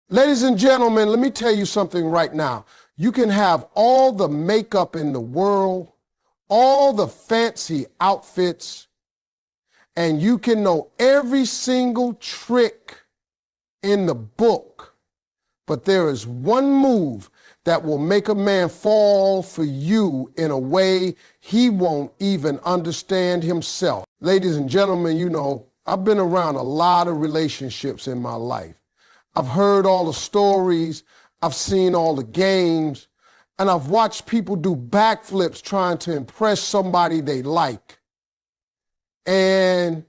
Ladies and gentlemen, let me tell you something right now. You can have all the makeup in the world, all the fancy outfits, and you can know every single trick in the book. But there is one move that will make a man fall for you in a way he won't even understand himself. Ladies and gentlemen, you know, I've been around a lot of relationships in my life. I've heard all the stories, I've seen all the games, and I've watched people do backflips trying to impress somebody they like. And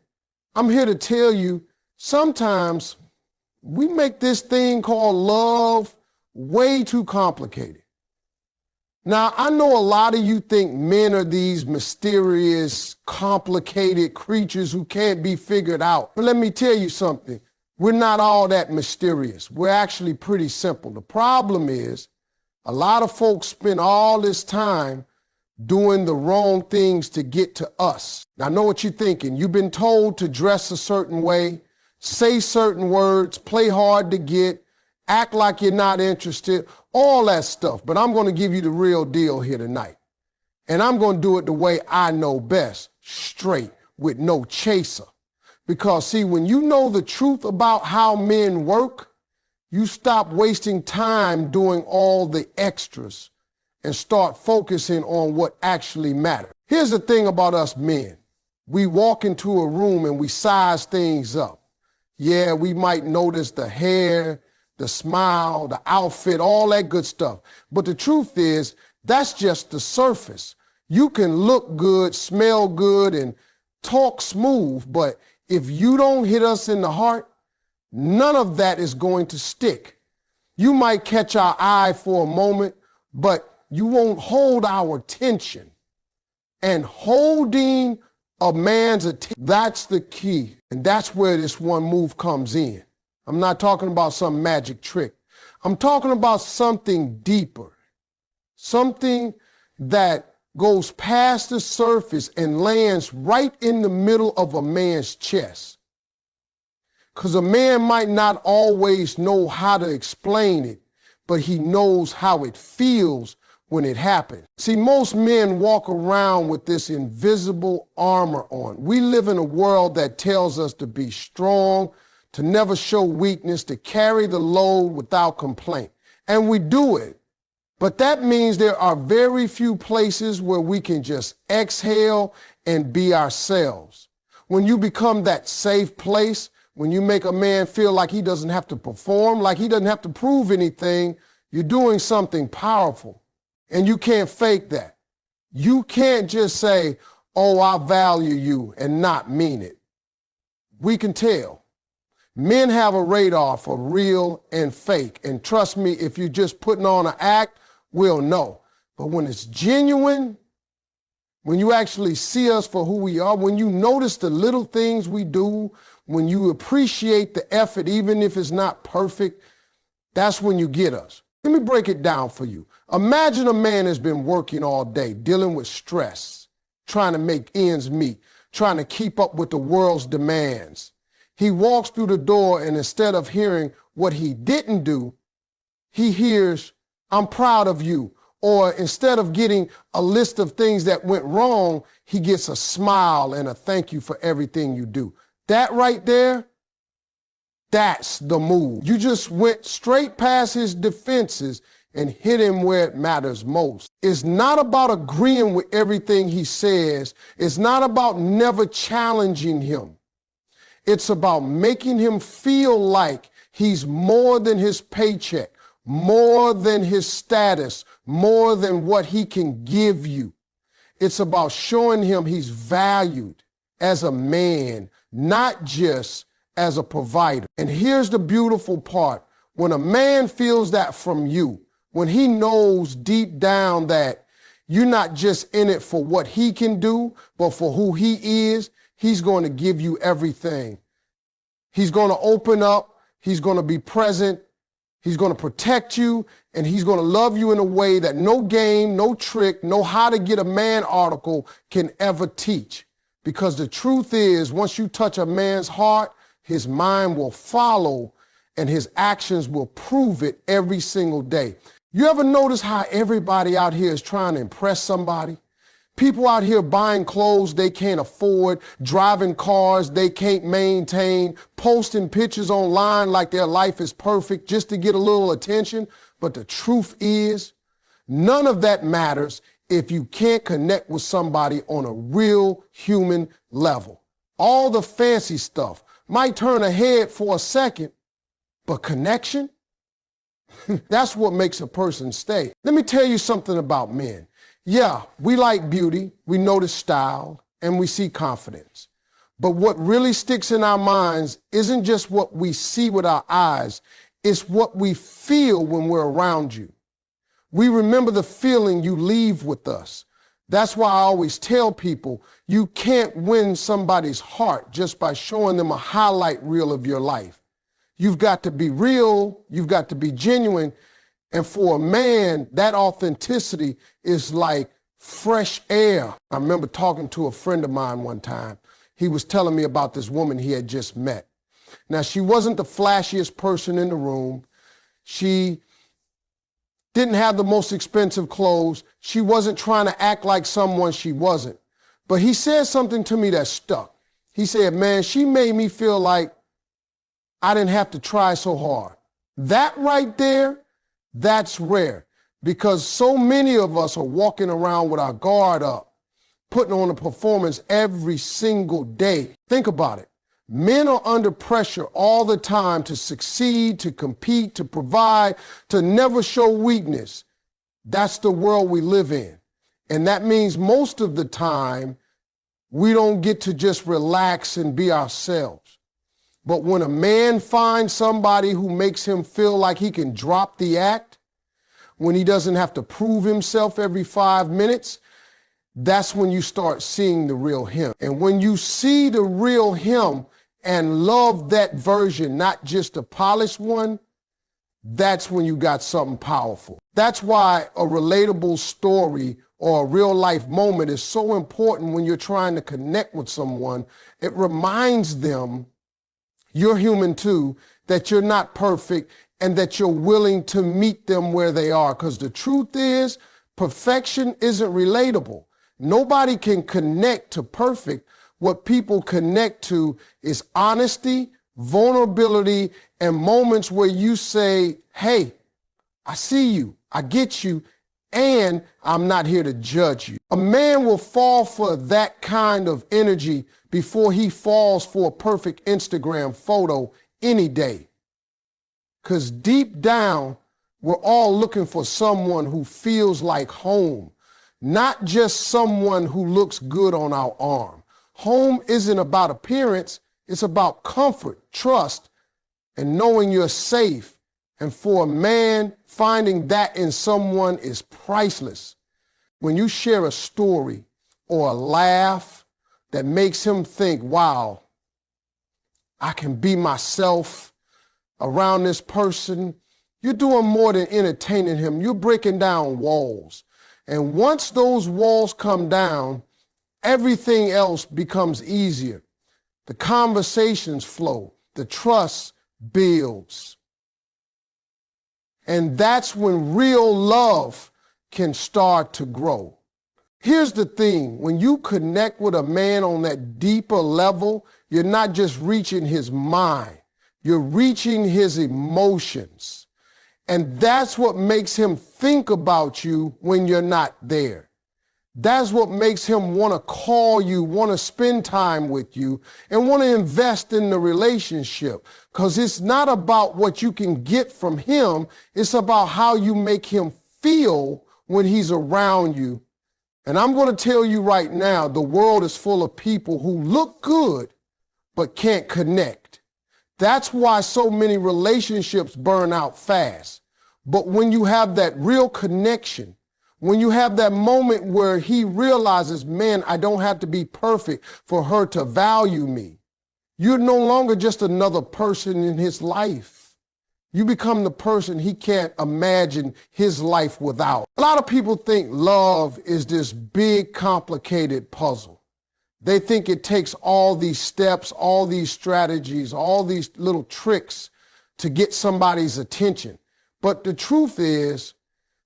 I'm here to tell you, sometimes we make this thing called love way too complicated. Now, I know a lot of you think men are these mysterious, complicated creatures who can't be figured out. But let me tell you something. We're not all that mysterious. We're actually pretty simple. The problem is a lot of folks spend all this time doing the wrong things to get to us. Now, I know what you're thinking. You've been told to dress a certain way, say certain words, play hard to get, act like you're not interested, all that stuff. But I'm going to give you the real deal here tonight. And I'm going to do it the way I know best, straight, with no chaser. Because, see, when you know the truth about how men work, you stop wasting time doing all the extras and start focusing on what actually matters. Here's the thing about us men. We walk into a room and we size things up. Yeah, we might notice the hair, the smile, the outfit, all that good stuff. But the truth is, that's just the surface. You can look good, smell good, and talk smooth, but if you don't hit us in the heart, none of that is going to stick. You might catch our eye for a moment, but you won't hold our attention. And holding a man's attention, that's the key. And that's where this one move comes in. I'm not talking about some magic trick. I'm talking about something deeper, something that goes past the surface and lands right in the middle of a man's chest. Because a man might not always know how to explain it, but he knows how it feels when it happens. See, most men walk around with this invisible armor on. We live in a world that tells us to be strong, to never show weakness, to carry the load without complaint. And we do it. But that means there are very few places where we can just exhale and be ourselves. When you become that safe place, when you make a man feel like he doesn't have to perform, like he doesn't have to prove anything, you're doing something powerful. And you can't fake that. You can't just say, oh, I value you, and not mean it. We can tell. Men have a radar for real and fake. And trust me, if you're just putting on an act, we'll know. But when it's genuine, when you actually see us for who we are, when you notice the little things we do, when you appreciate the effort, even if it's not perfect, that's when you get us. Let me break it down for you. Imagine a man has been working all day, dealing with stress, trying to make ends meet, trying to keep up with the world's demands. He walks through the door, and instead of hearing what he didn't do, he hears, I'm proud of you. Or instead of getting a list of things that went wrong, he gets a smile and a thank you for everything you do. That right there, that's the move. You just went straight past his defenses and hit him where it matters most. It's not about agreeing with everything he says. It's not about never challenging him. It's about making him feel like he's more than his paycheck, more than his status, more than what he can give you. It's about showing him he's valued as a man, not just as a provider. And here's the beautiful part. When a man feels that from you, when he knows deep down that you're not just in it for what he can do, but for who he is, he's going to give you everything. He's going to open up. He's going to be present. He's going to protect you, and he's going to love you in a way that no game, no trick, no how to get a man article can ever teach. Because the truth is, once you touch a man's heart, his mind will follow, and his actions will prove it every single day. You ever notice how everybody out here is trying to impress somebody? People out here buying clothes they can't afford, driving cars they can't maintain, posting pictures online like their life is perfect just to get a little attention. But the truth is, none of that matters if you can't connect with somebody on a real human level. All the fancy stuff might turn a head for a second, but connection, that's what makes a person stay. Let me tell you something about men. Yeah, we like beauty, we notice style, and we see confidence. But what really sticks in our minds isn't just what we see with our eyes, it's what we feel when we're around you. We remember the feeling you leave with us. That's why I always tell people you can't win somebody's heart just by showing them a highlight reel of your life. You've got to be real, you've got to be genuine, and for a man, that authenticity is like fresh air. I remember talking to a friend of mine one time. He was telling me about this woman he had just met. Now, she wasn't the flashiest person in the room. She didn't have the most expensive clothes. She wasn't trying to act like someone she wasn't. But he said something to me that stuck. He said, man, she made me feel like I didn't have to try so hard. That right there, that's rare, because so many of us are walking around with our guard up, putting on a performance every single day. Think about it. Men are under pressure all the time to succeed, to compete, to provide, to never show weakness. That's the world we live in. And that means most of the time, we don't get to just relax and be ourselves. But when a man finds somebody who makes him feel like he can drop the act, when he doesn't have to prove himself every 5 minutes, that's when you start seeing the real him. And when you see the real him and love that version, not just a polished one, that's when you got something powerful. That's why a relatable story or a real life moment is so important when you're trying to connect with someone. It reminds them you're human too, that you're not perfect, and that you're willing to meet them where they are. Because the truth is, perfection isn't relatable. Nobody can connect to perfect. What people connect to is honesty, vulnerability, and moments where you say, hey, I see you, I get you, and I'm not here to judge you. A man will fall for that kind of energy before he falls for a perfect Instagram photo any day. Because deep down, we're all looking for someone who feels like home, not just someone who looks good on our arm. Home isn't about appearance, it's about comfort, trust, and knowing you're safe. And for a man, finding that in someone is priceless. When you share a story or a laugh that makes him think, wow, I can be myself around this person, you're doing more than entertaining him. You're breaking down walls. And once those walls come down, everything else becomes easier. The conversations flow, the trust builds. And that's when real love can start to grow. Here's the thing, when you connect with a man on that deeper level, you're not just reaching his mind, you're reaching his emotions. And that's what makes him think about you when you're not there. That's what makes him want to call you, want to spend time with you, and want to invest in the relationship. Because it's not about what you can get from him. It's about how you make him feel when he's around you. And I'm going to tell you right now, the world is full of people who look good, but can't connect. That's why so many relationships burn out fast. But when you have that real connection, when you have that moment where he realizes, man, I don't have to be perfect for her to value me. You're no longer just another person in his life. You become the person he can't imagine his life without. A lot of people think love is this big, complicated puzzle. They think it takes all these steps, all these strategies, all these little tricks to get somebody's attention. But the truth is,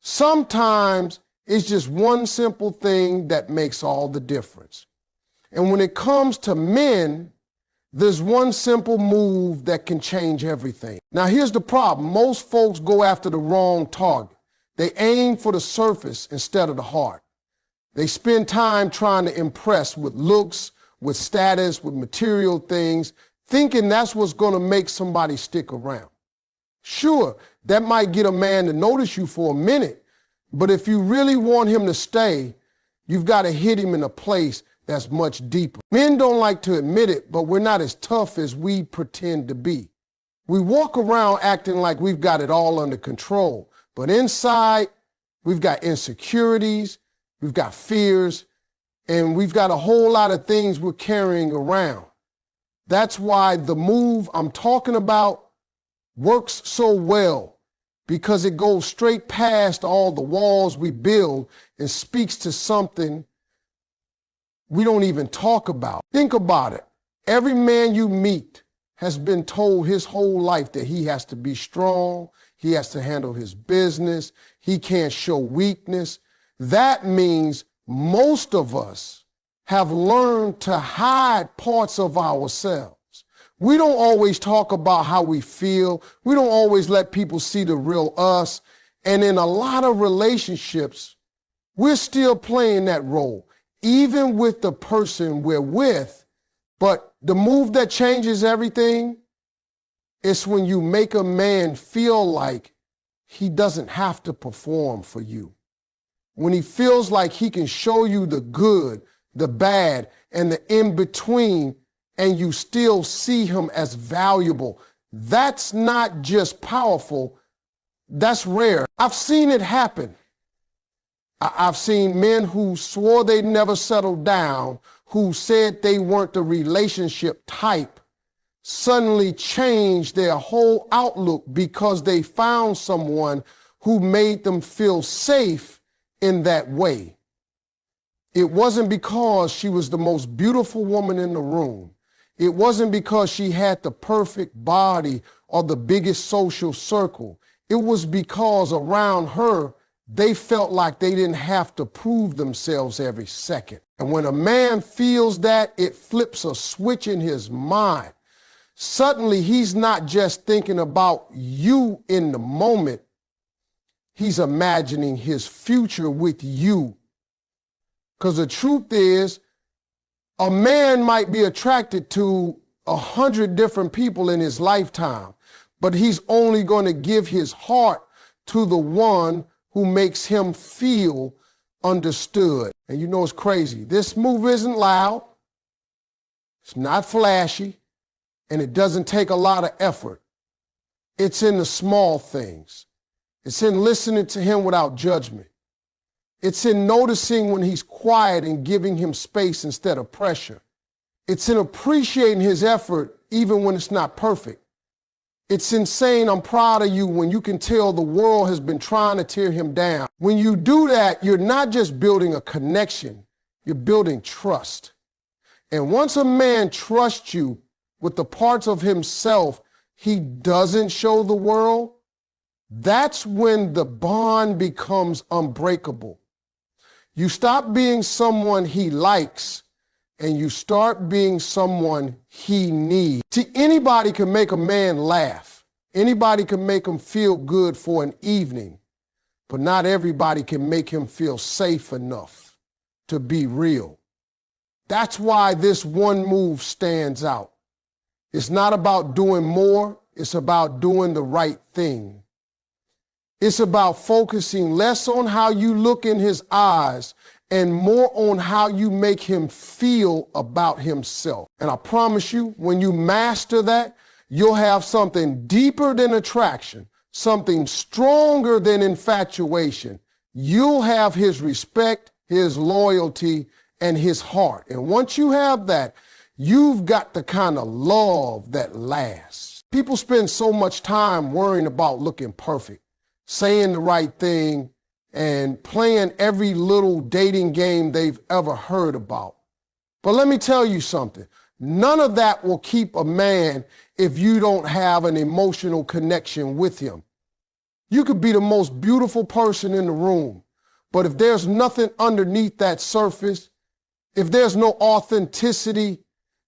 sometimes it's just one simple thing that makes all the difference. And when it comes to men, there's one simple move that can change everything. Now, here's the problem. Most folks go after the wrong target. They aim for the surface instead of the heart. They spend time trying to impress with looks, with status, with material things, thinking that's what's going to make somebody stick around. Sure, that might get a man to notice you for a minute, but if you really want him to stay, you've got to hit him in a place that's much deeper. Men don't like to admit it, but we're not as tough as we pretend to be. We walk around acting like we've got it all under control, but inside, we've got insecurities, we've got fears, and we've got a whole lot of things we're carrying around. That's why the move I'm talking about works so well, because it goes straight past all the walls we build and speaks to something we don't even talk about. Think about it. Every man you meet has been told his whole life that he has to be strong, he has to handle his business, he can't show weakness. That means most of us have learned to hide parts of ourselves. We don't always talk about how we feel. We don't always let people see the real us. And in a lot of relationships, we're still playing that role, even with the person we're with. But the move that changes everything is when you make a man feel like he doesn't have to perform for you. When he feels like he can show you the good, the bad, and the in-between, and you still see him as valuable. That's not just powerful, that's rare. I've seen it happen. I've seen men who swore they'd never settle down, who said they weren't the relationship type, suddenly change their whole outlook because they found someone who made them feel safe in that way. It wasn't because she was the most beautiful woman in the room. It wasn't because she had the perfect body or the biggest social circle. It was because around her, they felt like they didn't have to prove themselves every second. And when a man feels that, it flips a switch in his mind. Suddenly, he's not just thinking about you in the moment. He's imagining his future with you. Because the truth is, a man might be attracted to 100 different people in his lifetime, but he's only going to give his heart to the one who makes him feel understood. And you know it's crazy. This move isn't loud, it's not flashy, and it doesn't take a lot of effort. It's in the small things. It's in listening to him without judgment. It's in noticing when he's quiet and giving him space instead of pressure. It's in appreciating his effort even when it's not perfect. It's in saying, I'm proud of you, when you can tell the world has been trying to tear him down. When you do that, you're not just building a connection, you're building trust. And once a man trusts you with the parts of himself he doesn't show the world, that's when the bond becomes unbreakable. You stop being someone he likes and you start being someone he needs. See, anybody can make a man laugh. Anybody can make him feel good for an evening, but not everybody can make him feel safe enough to be real. That's why this one move stands out. It's not about doing more, it's about doing the right thing. It's about focusing less on how you look in his eyes and more on how you make him feel about himself. And I promise you, when you master that, you'll have something deeper than attraction, something stronger than infatuation. You'll have his respect, his loyalty, and his heart. And once you have that, you've got the kind of love that lasts. People spend so much time worrying about looking perfect, saying the right thing, and playing every little dating game they've ever heard about. But let me tell you something. None of that will keep a man if you don't have an emotional connection with him. You could be the most beautiful person in the room, but if there's nothing underneath that surface, if there's no authenticity,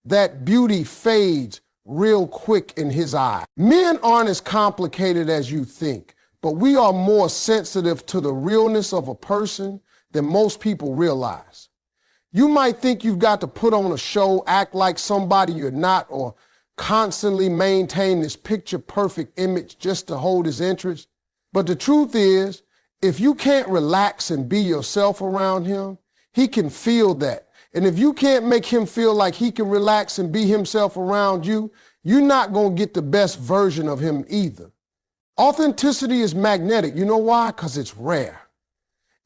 that beauty fades real quick in his eye. Men aren't as complicated as you think, but we are more sensitive to the realness of a person than most people realize. You might think you've got to put on a show, act like somebody you're not, or constantly maintain this picture-perfect image just to hold his interest. But the truth is, if you can't relax and be yourself around him, he can feel that. And if you can't make him feel like he can relax and be himself around you, you're not going to get the best version of him either. Authenticity is magnetic. You know why? Because it's rare.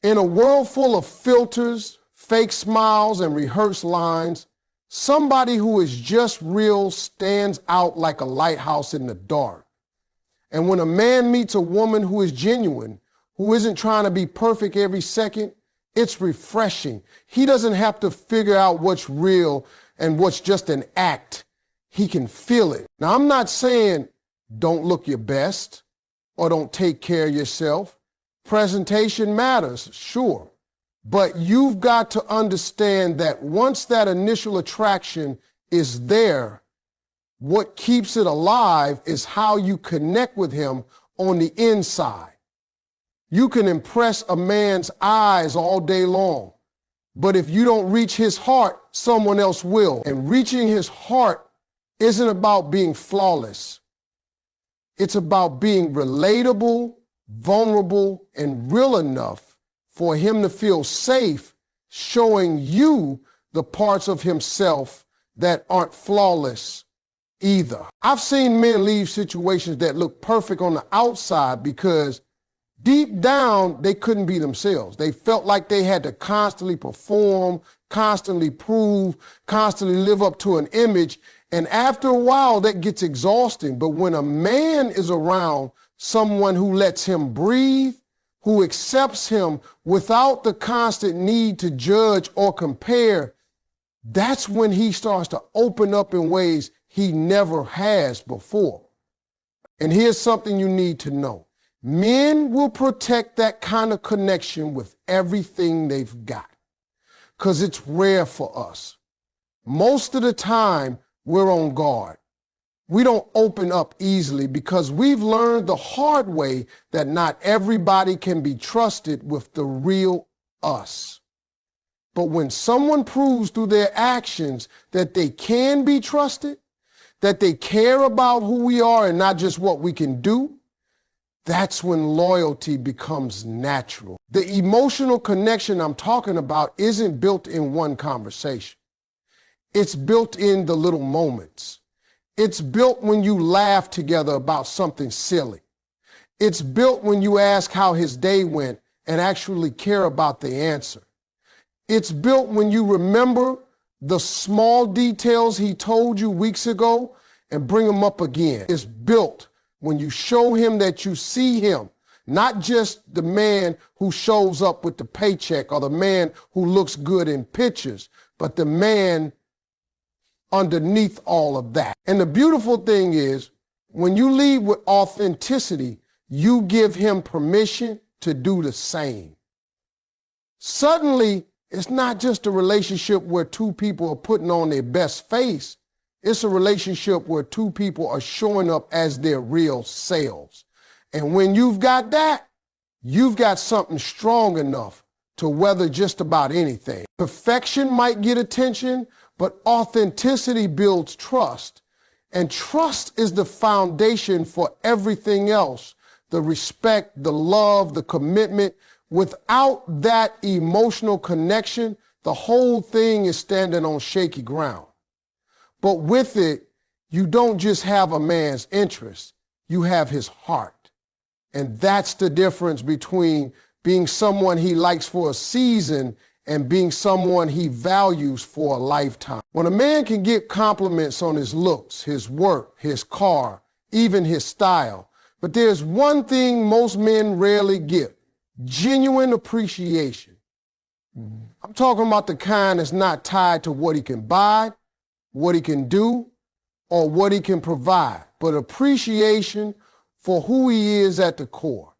In a world full of filters, fake smiles, and rehearsed lines, somebody who is just real stands out like a lighthouse in the dark. And when a man meets a woman who is genuine, who isn't trying to be perfect every second, it's refreshing. He doesn't have to figure out what's real and what's just an act. He can feel it. Now, I'm not saying don't look your best or don't take care of yourself. Presentation matters, sure. But you've got to understand that once that initial attraction is there, what keeps it alive is how you connect with him on the inside. You can impress a man's eyes all day long, but if you don't reach his heart, someone else will. And reaching his heart isn't about being flawless. It's about being relatable, vulnerable, and real enough for him to feel safe showing you the parts of himself that aren't flawless either. I've seen men leave situations that look perfect on the outside because deep down, they couldn't be themselves. They felt like they had to constantly perform, constantly prove, constantly live up to an image. And after a while, that gets exhausting. But when a man is around someone who lets him breathe, who accepts him without the constant need to judge or compare, that's when he starts to open up in ways he never has before. And here's something you need to know. Men will protect that kind of connection with everything they've got, because it's rare for us. Most of the time, we're on guard. We don't open up easily because we've learned the hard way that not everybody can be trusted with the real us. But when someone proves through their actions that they can be trusted, that they care about who we are and not just what we can do, that's when loyalty becomes natural. The emotional connection I'm talking about isn't built in one conversation. It's built in the little moments. It's built when you laugh together about something silly. It's built when you ask how his day went and actually care about the answer. It's built when you remember the small details he told you weeks ago and bring them up again. It's built when you show him that you see him, not just the man who shows up with the paycheck or the man who looks good in pictures, but the man underneath all of that. And the beautiful thing is, when you lead with authenticity, you give him permission to do the same. Suddenly, it's not just a relationship where two people are putting on their best face. It's a relationship where two people are showing up as their real selves. And when you've got that, you've got something strong enough to weather just about anything. Perfection might get attention, but authenticity builds trust. And trust is the foundation for everything else. The respect, the love, the commitment. Without that emotional connection, the whole thing is standing on shaky ground. But with it, you don't just have a man's interest, you have his heart. And that's the difference between being someone he likes for a season and being someone he values for a lifetime. When a man can get compliments on his looks, his work, his car, even his style, but there's one thing most men rarely get: genuine appreciation. I'm talking about the kind that's not tied to what he can buy, what he can do, or what he can provide, but appreciation for who he is at the core.